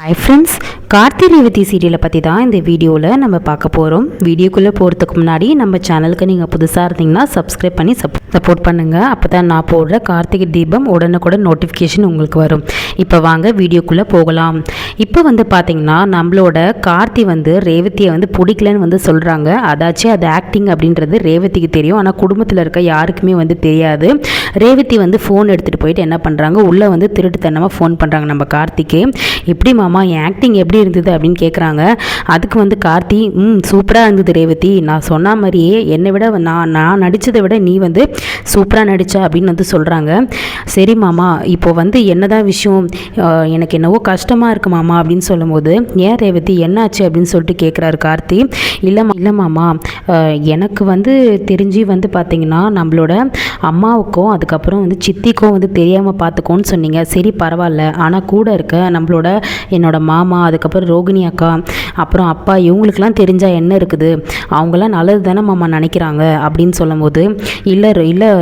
Hi friends, Karthi Revathi சீரியலை பற்றி தான் இந்த வீடியோவில் நம்ம பார்க்க போகிறோம். வீடியோக்குள்ளே போகிறதுக்கு முன்னாடி நம்ம சேனலுக்கு நீங்கள் புதுசாக இருந்தீங்கன்னா சப்ஸ்கிரைப் பண்ணி சப்போர்ட் பண்ணுங்கள். அப்போ தான் நான் போடுற கார்த்திகை தீபம் உடனுக்குடன் நோட்டிஃபிகேஷன் உங்களுக்கு வரும். இப்போ வாங்க வீடியோக்குள்ளே போகலாம். இப்போ பார்த்திங்கன்னா நம்மளோட கார்த்தி ரேவதியை பிடிக்கலன்னு சொல்கிறாங்க. அதாச்சும் அது ஆக்டிங் அப்படின்றது ரேவதிக்கு தெரியும். ஆனால் குடும்பத்தில் இருக்க யாருக்குமே தெரியாது. ரேவதி ஃபோன் எடுத்துகிட்டு போயிட்டு என்ன பண்ணுறாங்க, உள்ளே திருட்டுத்தனமாக ஃபோன் பண்ணுறாங்க நம்ம கார்த்திக்கு. எப்படி மாமா என் ஆக்டிங் எப்படி இருந்தது அப்படின்னு கேட்குறாங்க. அதுக்கு கார்த்தி சூப்பராக இருந்தது ரேவதி, நான் சொன்ன மாதிரியே என்னை விட நான் நடித்ததை விட நீ சூப்பராக நடித்தா அப்படின்னு சொல்கிறாங்க. சரி மாமா, இப்போ என்னதான் விஷயம், எனக்கு என்னவோ கஷ்டமாக இருக்கு மாமா அப்படின்னு சொல்லும்போது, ஏன் ரேவதி என்னாச்சு அப்படின்னு சொல்லிட்டு கேட்குறாரு கார்த்தி. இல்லை மாமா, எனக்கு தெரிஞ்சு பார்த்தீங்கன்னா நம்மளோட அம்மாவுக்கும் அதுக்கப்புறம் சித்திக்கும் தெரியாமல் பார்த்துக்கோன்னு சொன்னீங்க. சரி பரவாயில்ல, ஆனால் கூட இருக்க நம்மளோட என்னோட மாமா அதுக்கப்புறம் ரோகிணி அக்கா அப்புறம் அப்பா இவங்களுக்கெல்லாம் தெரிஞ்சால் என்ன இருக்குது, அவங்களாம் நல்லது தானே மாமா நினைக்கிறாங்க அப்படின்னு சொல்லும்போது, இல்லை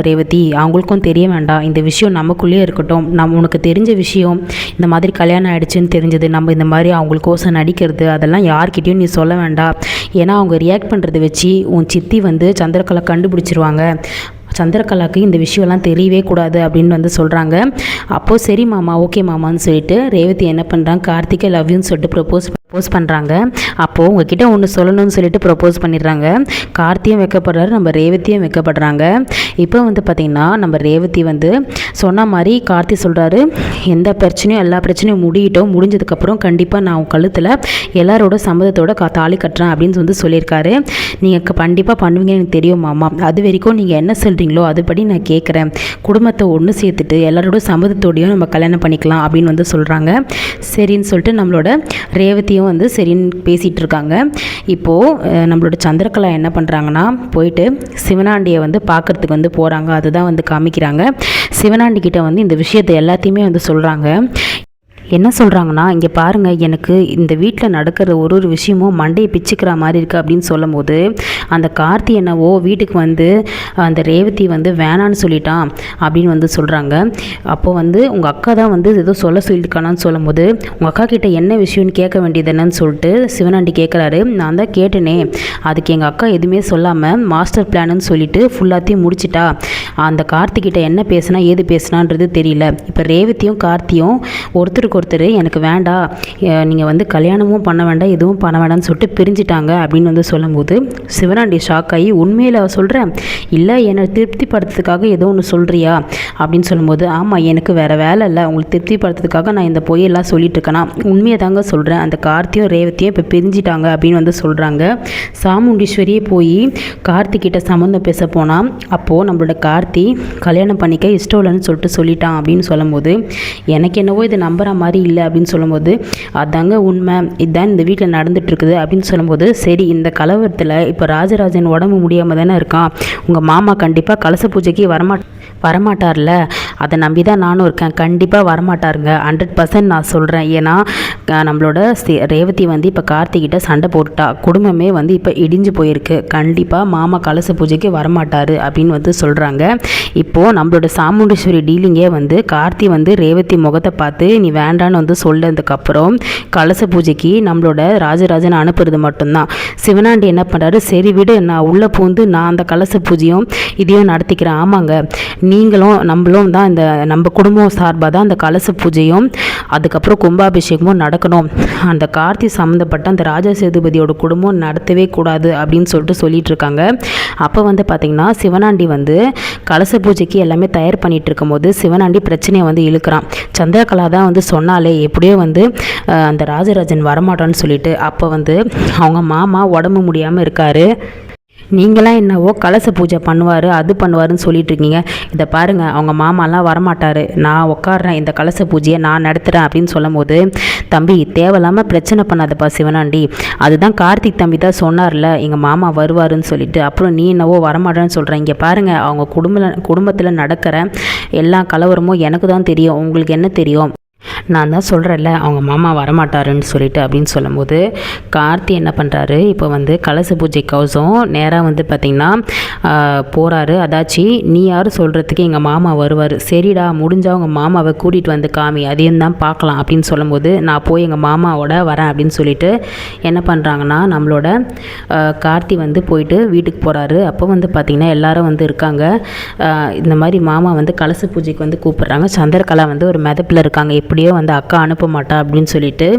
ரேவதி, அவங்களுக்கும் தெரிய வேண்டாம், இந்த விஷயம் நமக்குள்ளேயே இருக்கட்டும். உனக்கு தெரிஞ்ச விஷயம் இந்த மாதிரி கல்யாணம் ஆகிடுச்சுன்னு தெரிஞ்சது, நம்ம இந்த மாதிரி அவங்களுக்கோசம் நடிக்கிறது அதெல்லாம் யார்கிட்டையும் நீ சொல்ல வேண்டாம். ஏன்னா அவங்க ரியாக்ட் பண்ணுறதை வச்சு உன் சித்தி சந்திரகலா கண்டுபிடிச்சிருவாங்க. சந்திரகலாவுக்கு இந்த விஷயம்லாம் தெரியவே கூடாது அப்படின்னு சொல்கிறாங்க. அப்போது சரி மாமா, ஓகே மாமான்னு சொல்லிட்டு ரேவதி என்ன பண்ணுறாங்க, கார்த்திகை லவ் யூன்னு சொல்லிட்டு ப்ரப்போஸ் பண்ணுறாங்க. அப்போது உங்ககிட்ட ஒன்று சொல்லணும்னு சொல்லிட்டு ப்ரப்போஸ் பண்ணிடுறாங்க. கார்த்தியும் வைக்கப்படுறாரு, நம்ம ரேவதியும் வைக்கப்படுறாங்க. இப்போ பார்த்திங்கன்னா நம்ம ரேவதி சொன்ன மாதிரி கார்த்தி சொல்கிறாரு, எந்த பிரச்சனையும் எல்லா பிரச்சனையும் முடிஞ்சதுக்கப்புறம் கண்டிப்பாக நான் உன் கழுத்தில் எல்லாரோட சம்மதத்தோட தாலி கட்டுறேன் அப்படின்னு சொல்லியிருக்காரு. நீங்கள் கண்டிப்பாக பண்ணுவீங்கன்னு எனக்கு தெரியும் மாமா. அது வரைக்கும் நீங்கள் என்ன சொல்கிறீங்களோ அதுபடி நான் கேட்குறேன். குடும்பத்தை ஒன்று சேர்த்துட்டு எல்லாரோட சம்மதத்தோடையும் நம்ம கல்யாணம் பண்ணிக்கலாம் அப்படின்னு சொல்கிறாங்க. சரின்னு சொல்லிட்டு நம்மளோட ரேவதியும் சரின்னு பேசிகிட்டு இருக்காங்க. இப்போது நம்மளோட சந்திரகலா என்ன பண்ணுறாங்கன்னா, போயிட்டு சிவனாண்டியை பார்க்குறதுக்கு போகிறாங்க. அதுதான் காமிக்கிறாங்க. சிவனாண்டி கிட்ட இந்த விஷயத்தை எல்லாத்தையுமே சொல்கிறாங்க. என்ன சொல்கிறாங்கன்னா, இங்கே பாருங்கள், எனக்கு இந்த வீட்டில் நடக்கிற ஒரு விஷயமும் மண்டையை பிச்சுக்கிற மாதிரி இருக்குது அப்படின்னு சொல்லும் போது, அந்த கார்த்தி என்னவோ வீட்டுக்கு அந்த ரேவதி வேணான்னு சொல்லிட்டான் அப்படின்னு சொல்கிறாங்க. அப்போது உங்கள் அக்கா தான் ஏதோ சொல்லியிருக்கானான்னு சொல்லும் போது, உங்கள் அக்கா கிட்டே என்ன விஷயம்னு கேட்க வேண்டியது என்னன்னு சொல்லிட்டு சிவனாண்டி கேட்குறாரு. நான் தான் கேட்டேனே, அதுக்கு எங்கள் அக்கா எதுவுமே சொல்லாமல் மாஸ்டர் பிளான்னு சொல்லிட்டு ஃபுல்லாத்தையும் முடிச்சிட்டா. அந்த கார்த்திகிட்ட என்ன பேசுனா ஏது பேசுனான்றது தெரியல. இப்போ ரேவதியும் கார்த்தியும் ஒருத்தருக்கு எனக்கு வேண்டாம், நீங்கள் கல்யாணமும் பண்ண வேண்டாம் எதுவும் பண்ண வேண்டாம்னு சொல்லிட்டு பிரிஞ்சிட்டாங்க அப்படின்னு சொல்லும்போது, சிவனாண்டி ஷாக் ஆகி, உண்மையில் சொல்கிறேன், இல்லை என்னை திருப்திப்படுத்துறதுக்காக ஏதோ ஒன்று சொல்கிறியா அப்படின்னு சொல்லும்போது, ஆமாம் எனக்கு வேறு வேலை இல்லை, உங்களுக்கு திருப்திப்படுத்துறதுக்காக நான் இந்த பொய்யெல்லாம் சொல்லிட்டு இருக்கேன்னா, உண்மையை தாங்க சொல்கிறேன், அந்த கார்த்தியும் ரேவதியும் இப்போ பிரிஞ்சிட்டாங்க அப்படின்னு சொல்கிறாங்க. சாமுண்டீஸ்வரியே போய் கார்த்திகிட்ட சம்மந்தம் பேச போனால், அப்போது நம்மளோட கார்த்தி கல்யாணம் பண்ணிக்க இஷ்டம் இல்லைன்னு சொல்லிட்டான் அப்படின்னு சொல்லும்போது, எனக்கு என்னவோ இதை நம்புற மாதிரி இல்லை அப்படின்னு சொல்லும்போது, அதாங்க உண்மை, இதுதான் இந்த வீட்டில் நடந்துட்டுருக்குது அப்படின்னு சொல்லும்போது, சரி இந்த கலவரத்தில் இப்போ ராஜராஜன் உடம்பு முடியாமல் தானே இருக்கான், உங்கள் மாமா கண்டிப்பாக கலச பூஜைக்கு வரமாட்டார்ல, அதை நம்பி தான் நானும் இருக்கேன். கண்டிப்பாக வரமாட்டாருங்க, 100% நான் சொல்கிறேன். ஏன்னா நம்மளோட ரேவதி இப்போ கார்த்திகிட்ட சண்டை போட்டுட்டா, குடும்பமே இப்போ இடிஞ்சு போயிருக்கு, கண்டிப்பாக மாமா கலச பூஜைக்கு வரமாட்டார் அப்படின்னு சொல்கிறாங்க. இப்போது நம்மளோட சாமுண்டீஸ்வரி டீலிங்கே கார்த்தி ரேவதி முகத்தை பார்த்து நீ வேண்டான்னு சொல்லதுக்கப்புறம் கலச பூஜைக்கு நம்மளோட ராஜராஜன் அனுப்புறது மட்டும்தான். சிவனாண்டி என்ன பண்ணுறாரு, சரி விடு, நான் உள்ளே பூந்து நான் அந்த கலச பூஜையும் இதையும் நடத்திக்கிறேன். ஆமாங்க, நீங்களும் நம்மளும் தான் இந்த நம்ம குடும்பம் சார்பாக தான் அந்த கலச பூஜையும் அதுக்கப்புறம் கும்பாபிஷேகமும் நடக்கணும். அந்த கார்த்தி சம்மந்தப்பட்ட அந்த ராஜா சேதுபதியோட குடும்பம் நடத்தவே கூடாது அப்படின்னு சொல்லிட்டு இருக்காங்க. அப்போ பார்த்திங்கன்னா சிவனாண்டி கலச பூஜைக்கு எல்லாமே தயார் பண்ணிட்டு இருக்கும்போது சிவனாண்டி பிரச்சனையை இழுக்கிறான். சந்திரகலா தான் சொன்னாலே எப்படியோ அந்த ராஜராஜன் வரமாட்டான்னு சொல்லிட்டு, அப்போ அவங்க மாமா உடம்பு முடியாமல் இருக்காரு, நீங்களாம் என்னவோ கலச பூஜை பண்ணுவார் அது பண்ணுவாருன்னு சொல்லிட்டு இருக்கீங்க. இதை பாருங்கள், அவங்க மாமாலாம் வரமாட்டார், நான் உட்காடுறேன், இந்த கலச பூஜையை நான் நடத்துகிறேன் அப்படின்னு சொல்லும் போது, தம்பி தேவையில்லாமல் பிரச்சனை பண்ணாதப்பா சிவனாண்டி, அதுதான் கார்த்திக் தம்பி தான் சொன்னார்ல எங்கள் மாமா வருவாருன்னு சொல்லிட்டு, அப்புறம் நீ என்னவோ வரமாட்டேன்னு சொல்கிறேன். இங்கே பாருங்கள், அவங்க குடும்பத்தில் நடக்கிற எல்லா கலவரமும் எனக்கு தான் தெரியும், உங்களுக்கு என்ன தெரியும், நான் தான் சொல்கிறேன்ல அவங்க மாமா வரமாட்டாருன்னு சொல்லிட்டு அப்படின்னு சொல்லும்போது கார்த்தி என்ன பண்ணுறாரு, இப்போ வந்து கலச பூஜை கவசம் நேராக வந்து பார்த்திங்கன்னா போகிறாரு. அதாச்சு நீ யாரும் சொல்கிறதுக்கு எங்கள் மாமா வருவார், சரிடா முடிஞ்சால் உங்கள் மாமாவை கூட்டிகிட்டு வந்து காமி, அதையும் தான் பார்க்கலாம் அப்படின்னு சொல்லும்போது நான் போய் எங்கள் மாமாவோட வரேன் அப்படின்னு சொல்லிட்டு என்ன பண்ணுறாங்கன்னா நம்மளோட கார்த்தி வந்து போயிட்டு வீட்டுக்கு போகிறாரு. அப்போ வந்து பார்த்திங்கன்னா எல்லாரும் வந்து இருக்காங்க. இந்த மாதிரி மாமா வந்து கலச பூஜைக்கு வந்து கூப்பிட்றாங்க. சந்திரகலா வந்து ஒரு மெதப்பில் இருக்காங்க, எப்படியோ வந்து அக்கா அனுப்ப மாட்டா அப்படின்னு சொல்லிட்டு.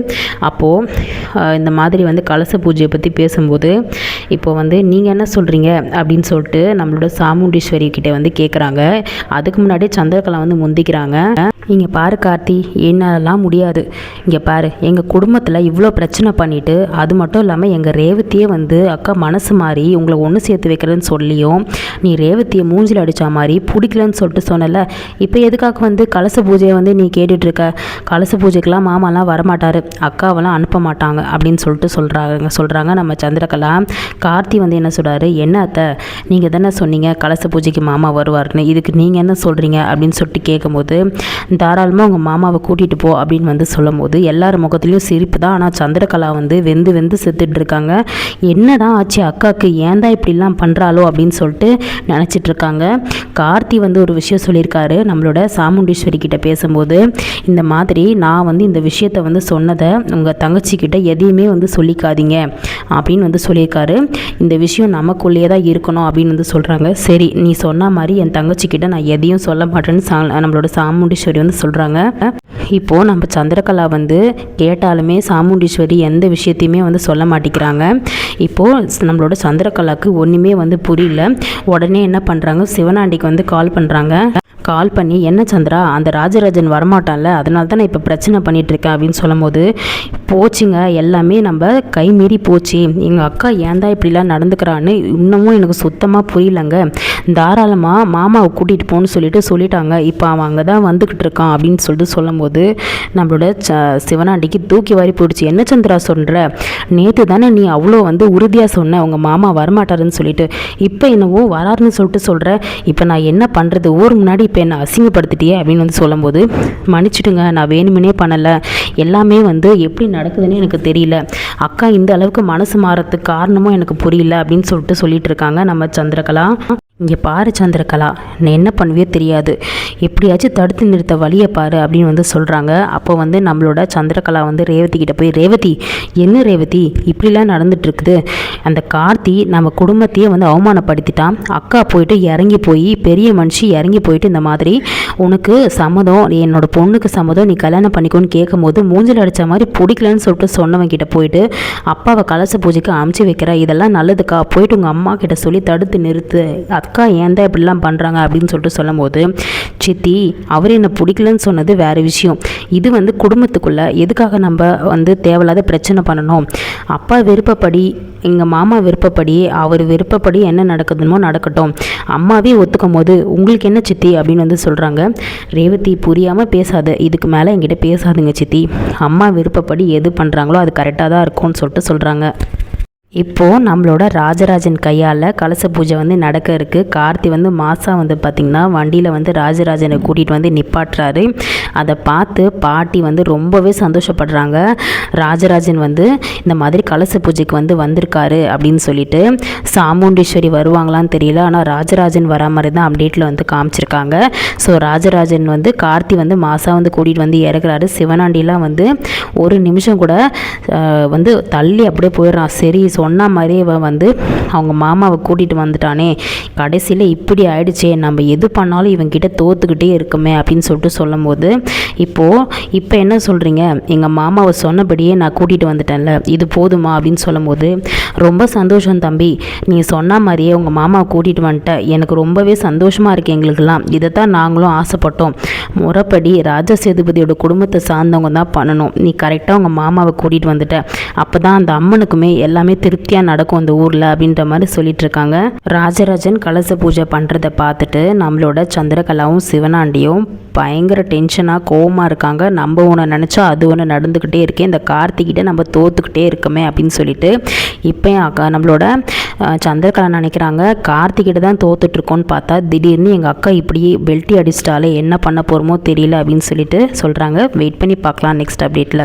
அப்போது இந்த மாதிரி வந்து கலச பூஜையை பற்றி பேசும்போது இப்போ வந்து நீங்கள் என்ன சொல்கிறீங்க அப்படின்னு சொல்லிட்டு நம்மளோட சாமுண்டீஸ்வரி கிட்டே வந்து கேட்குறாங்க. அதுக்கு முன்னாடி சந்திரகலா வந்து முந்திக்கிறாங்க. இங்கே பாரு கார்த்தி, என்னாலலாம் முடியாது. இங்கே பாரு, எங்கள் குடும்பத்தில் இவ்வளோ பிரச்சனை பண்ணிவிட்டு அது மட்டும் இல்லாமல் எங்கள் ரேவதியே வந்து அக்கா மனசு மாதிரி உங்களை ஒன்று சேர்த்து வைக்கிறேன்னு சொல்லியும் நீ ரேவதியை மூஞ்சில் அடித்த மாதிரி பிடிக்கலன்னு சொல்லிட்டு சொன்னல, இப்போ எதுக்காக வந்து கலச பூஜையை வந்து நீ கேட்டுட்ருக்க? கலச பூஜைக்கெலாம் மாமாலாம் வரமாட்டார், அக்காவெல்லாம் அனுப்ப மாட்டாங்க அப்படின்னு சொல்லிட்டு சொல்கிறாங்க நம்ம சந்திரகலா. கார்த்தி வந்து என்ன சொல்கிறாரு, என்ன அத்தை நீங்கள் தானே சொன்னீங்க கலச பூஜைக்கு மாமா வருவார்னு, இதுக்கு நீங்கள் என்ன சொல்கிறீங்க அப்படின்னு சொல்லிட்டு கேட்கும்போது தாராளமாக உங்கள் மாமாவை கூட்டிகிட்டு போ அப்படின்னு வந்து சொல்லும் போது எல்லார் முகத்துலேயும் சிரிப்பு தான். ஆனால் சந்திரகலா வந்து வெந்து செத்துட்டு இருக்காங்க. என்னதான் ஆச்சு அக்காவுக்கு, ஏன் தான் இப்படிலாம் பண்ணுறாளோ அப்படின்னு சொல்லிட்டு நினச்சிட்ருக்காங்க. கார்த்தி வந்து ஒரு விஷயம் சொல்லியிருக்காரு நம்மளோட சாமுண்டீஸ்வரி கிட்ட பேசும்போது, இந்த மாதிரி நான் வந்து இந்த விஷயத்தை வந்து சொன்னதை உங்கள் தங்கச்சிக்கிட்ட எதையுமே வந்து சொல்லிக்காதீங்க அப்படின்னு வந்து சொல்லியிருக்காரு. இந்த விஷயம் நமக்குள்ளேயே தான் இருக்கணும் அப்படின்னு வந்து சொல்கிறாங்க. சரி நீ சொன்ன மாதிரி என் தங்கச்சிக்கிட்ட நான் எதையும் சொல்ல மாட்டேன்னு நம்மளோட சாமுண்டீஸ்வரி வந்து சொல்கிறாங்க. இப்போது நம்ம சந்திரகலா வந்து கேட்டாலுமே சாமுண்டீஸ்வரி எந்த விஷயத்தையுமே வந்து சொல்ல மாட்டேங்கிறாங்க. இப்போது நம்மளோட சந்திரகலாவுக்கு ஒன்றுமே வந்து புரியல. உடனே என்ன பண்ணுறாங்க, சிவனாண்டிக்கு வந்து கால் பண்ணுறாங்க. கால் பண்ணி என்ன சந்திரா அந்த ராஜராஜன் வரமாட்டான்ல, அதனால தான் நான் இப்போ பிரச்சனை பண்ணிகிட்ருக்கேன் அப்படின்னு சொல்லும் போது போச்சுங்க, எல்லாமே நம்ம கை மீறி போச்சு. எங்கள் அக்கா ஏன் தான் இப்படிலாம் நடந்துக்கிறான்னு இன்னமும் எனக்கு சுத்தமாக புரியலங்க. தாராளமாக மாமாவை கூட்டிகிட்டு போன்னு சொல்லிட்டாங்க. இப்போ அவன் அங்கே தான் வந்துக்கிட்டு இருக்கான் அப்படின்னு சொல்லிட்டு சொல்லும்போது நம்மளோட சிவனாண்டிக்கு தூக்கி வாரி போயிடுச்சு. என்ன சந்திரா சொல்கிற, நேற்று தானே நீ அவ்வளோ வந்து உறுதியாக சொன்ன உங்கள் மாமா வரமாட்டாருன்னு சொல்லிட்டு, இப்போ என்னவோ வராருன்னு சொல்லிட்டு சொல்கிற, இப்போ நான் என்ன பண்ணுறது, ஊர் முன்னாடி இப்போ என்னை அசிங்கப்படுத்திட்டியே அப்படின்னு வந்து சொல்லும்போது மன்னிச்சிடுங்க, நான் வேணுமுனே பண்ணலை, எல்லாமே வந்து எப்படி நடக்குதுன்னு எனக்கு தெரியல, அக்கா இந்த அளவுக்கு மனசு மாறத்துக்கு காரணமும் எனக்கு புரியல அப்படின்னு சொல்லிட்டு இருக்காங்க நம்ம சந்திரகலா. இங்கே பாரு சந்திரகலா, நான் என்ன பண்ணுவே தெரியாது, எப்படியாச்சும் தடுத்து நிறுத்த வழியை பாரு அப்படின்னு வந்து சொல்கிறாங்க. அப்போ வந்து நம்மளோட சந்திரகலா வந்து ரேவதி கிட்ட போய், ரேவதி என்ன ரேவதி இப்படிலாம் நடந்துட்டுருக்குது, அந்த கார்த்தி நம்ம குடும்பத்தையே வந்து அவமானப்படுத்திட்டான், அக்கா போயிட்டு இறங்கி போய் பெரிய மனுஷி இறங்கி போயிட்டு இந்த மாதிரி உனக்கு சம்மதம், என்னோட பொண்ணுக்கு சம்மதம், நீ கல்யாணம் பண்ணிக்கோன்னு கேட்கும்போது மூஞ்சில் அடித்த மாதிரி பிடிக்கலன்னு சொல்லிட்டு சொன்னவன் கிட்ட போயிட்டு அப்பாவை கலச பூஜைக்கு அமுச்சு வைக்கிற, இதெல்லாம் நல்லதுக்கா, போயிட்டு உங்கள் அம்மா கிட்ட சொல்லி தடுத்து நிறுத்து, அக்கா ஏன் தான் இப்படிலாம் பண்ணுறாங்க அப்படின்னு சொல்லிட்டு சொல்லும் போது, சித்தி அவர் என்னை பிடிக்கலன்னு சொன்னது வேறு விஷயம், இது வந்து குடும்பத்துக்குள்ளே எதுக்காக நம்ம வந்து தேவையில்லாத பிரச்சனை பண்ணணும், அப்பா விருப்பப்படி எங்கள் மாமா விருப்பப்படி அவர் விருப்பப்படி என்ன நடக்குதுமோ நடக்கட்டும், அம்மாவே ஒத்துக்கும் போது உங்களுக்கு என்ன சித்தி அப்படின்னு வந்து சொல்கிறாங்க. ரேவதி புரியாமல் பேசாது, இதுக்கு மேலே என்கிட்ட பேசாதுங்க சித்தி, அம்மா விருப்பப்படி எது பண்ணுறாங்களோ அது கரெக்டாக தான் இருக்கும்னு சொல்லிட்டு சொல்கிறாங்க. இப்போது நம்மளோட ராஜராஜன் கையால் கலச பூஜை வந்து நடக்க இருக்குது. கார்த்தி வந்து மாதம் வந்து பார்த்திங்கன்னா வண்டியில் வந்து ராஜராஜனை கூட்டிகிட்டு வந்து நிப்பாட்டுறாரு. அதை பார்த்து பாட்டி வந்து ரொம்பவே சந்தோஷப்படுறாங்க. ராஜராஜன் வந்து இந்த மாதிரி கலச பூஜைக்கு வந்து வந்திருக்காரு அப்படின்னு சொல்லிட்டு. சாமுண்டீஸ்வரி வருவாங்களான்னு தெரியல, ஆனால் ராஜராஜன் வரா மாதிரி தான் அப்டேட்டில் வந்து காமிச்சிருக்காங்க. ஸோ ராஜராஜன் வந்து கார்த்தி வந்து மாதம் வந்து கூட்டிகிட்டு வந்து இறக்குறாரு. சிவனாண்டிலாம் வந்து ஒரு நிமிஷம் கூட வந்து தள்ளி அப்படியே போயிடுறான். சரி சொன்ன மாதிரியே வந்து அவங்க மாமாவை கூட்டிகிட்டு வந்துட்டானே, கடைசியில் இப்படி ஆயிடுச்சே, நம்ம எது பண்ணாலும் இவங்கிட்ட தோத்துக்கிட்டே இருக்குமே அப்படின்னு சொல்லிட்டு சொல்லும் போது, இப்போ என்ன சொல்கிறீங்க, எங்கள் மாமாவை சொன்னபடியே நான் கூட்டிகிட்டு வந்துட்டேன்ல, இது போதுமா அப்படின்னு சொல்லும் போது, ரொம்ப சந்தோஷம் தம்பி, நீ சொன்ன மாதிரியே உங்கள் மாமாவை கூட்டிகிட்டு வந்துட்ட, எனக்கு ரொம்பவே சந்தோஷமாக இருக்குது எங்களுக்கெல்லாம், இதை தான் நாங்களும் ஆசைப்பட்டோம், முறைப்படி ராஜா சேதுபதியோட குடும்பத்தை சார்ந்தவங்க தான் பண்ணணும், நீ கரெக்டாக உங்கள் மாமாவை கூட்டிகிட்டு வந்துட்ட, அப்போ தான் அந்த அம்மனுக்குமே எல்லாமே திருப்தியாக நடக்கும் அந்த ஊரில் அப்படின்ற மாதிரி சொல்லிட்டு இருக்காங்க. ராஜராஜன் கலச பூஜை பண்ணுறதை பார்த்துட்டு நம்மளோட சந்திரகலாவும் சிவனாண்டியும் பயங்கர டென்ஷனாக கோவமாக இருக்காங்க. நம்ம ஒன்று நினச்சா அது ஒன்று நடந்துக்கிட்டே இருக்கேன், இந்த கார்த்திகிட்ட நம்ம தோத்துக்கிட்டே இருக்கமே அப்படின்னு சொல்லிட்டு. இப்போ நம்மளோட சந்திரகலா நினைக்கிறாங்க கார்த்திகிட்ட தான் தோத்துட்ருக்கோன்னு பார்த்தா திடீர்னு எங்கள் அக்கா இப்படியே பெல்ட்டி அடிச்சிட்டாலே என்ன பண்ண போகிறோமோ தெரியல அப்படின்னு சொல்லிட்டு சொல்கிறாங்க. வெயிட் பண்ணி பார்க்கலாம் நெக்ஸ்ட் அப்டேட்டில்.